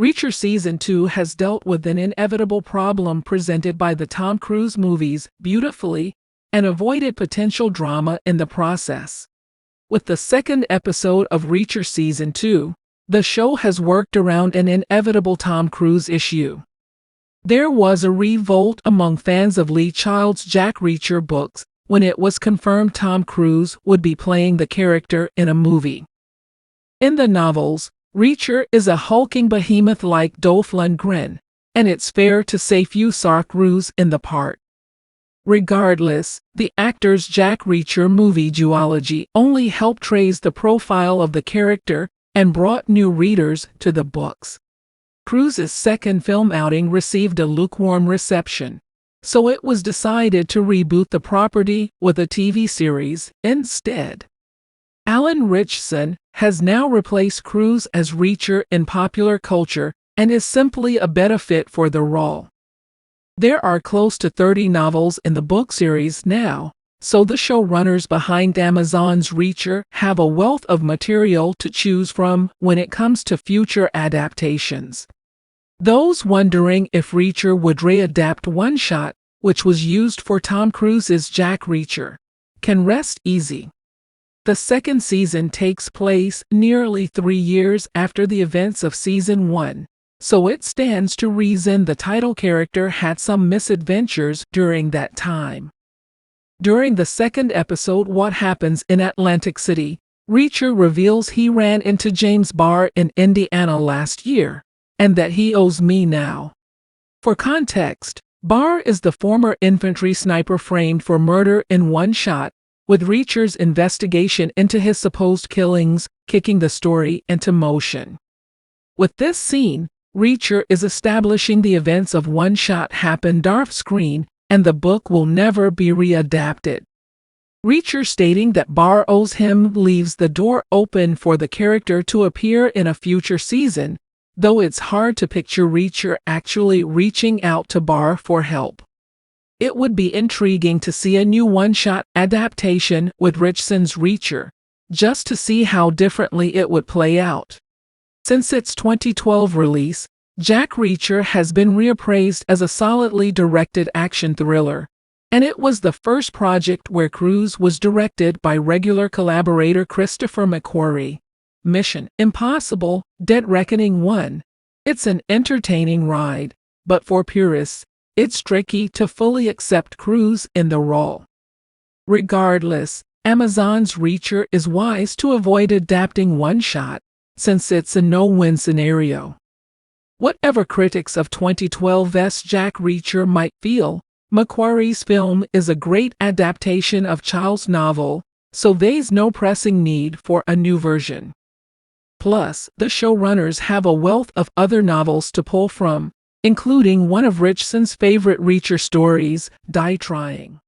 Reacher Season 2 has dealt with an inevitable problem presented by the Tom Cruise movies beautifully and avoided potential drama in the process. With the second episode of Reacher Season 2, the show has worked around an inevitable Tom Cruise issue. There was a revolt among fans of Lee Child's Jack Reacher books when it was confirmed Tom Cruise would be playing the character in a movie. In the novels, Reacher is a hulking behemoth like Dolph Lundgren, and it's fair to say few saw Cruise in the part. Regardless, the actor's Jack Reacher movie duology only helped raise the profile of the character and brought new readers to the books. Cruise's second film outing received a lukewarm reception, so it was decided to reboot the property with a TV series instead. Alan Ritchson has now replaced Cruise as Reacher in popular culture and is simply a better fit for the role. There are close to 30 novels in the book series now, so the showrunners behind Amazon's Reacher have a wealth of material to choose from when it comes to future adaptations. Those wondering if Reacher would readapt One Shot, which was used for Tom Cruise's Jack Reacher, can rest easy. The second season takes place nearly 3 years after the events of Season 1, so it stands to reason the title character had some misadventures during that time. During the second episode, What Happens in Atlantic City, Reacher reveals he ran into James Barr in Indiana last year, and that he owes me now. For context, Barr is the former infantry sniper framed for murder in One Shot, with Reacher's investigation into his supposed killings kicking the story into motion. With this scene, Reacher is establishing the events of One Shot happened off-screen, and the book will never be readapted. Reacher stating that Barr owes him leaves the door open for the character to appear in a future season, though it's hard to picture Reacher actually reaching out to Barr for help. It would be intriguing to see a new one-shot adaptation with Ritchson's Reacher, just to see how differently it would play out. Since its 2012 release, Jack Reacher has been reappraised as a solidly directed action thriller, and it was the first project where Cruise was directed by regular collaborator Christopher McQuarrie. Mission: Impossible, Dead Reckoning 1. It's an entertaining ride, but for purists, it's tricky to fully accept Cruise in the role. Regardless, Amazon's Reacher is wise to avoid adapting One Shot, since it's a no-win scenario. Whatever critics of 2012's Jack Reacher might feel, McQuarrie's film is a great adaptation of Child's novel, so there's no pressing need for a new version. Plus, the showrunners have a wealth of other novels to pull from, including one of Ritchson's favorite Reacher stories, Die Trying.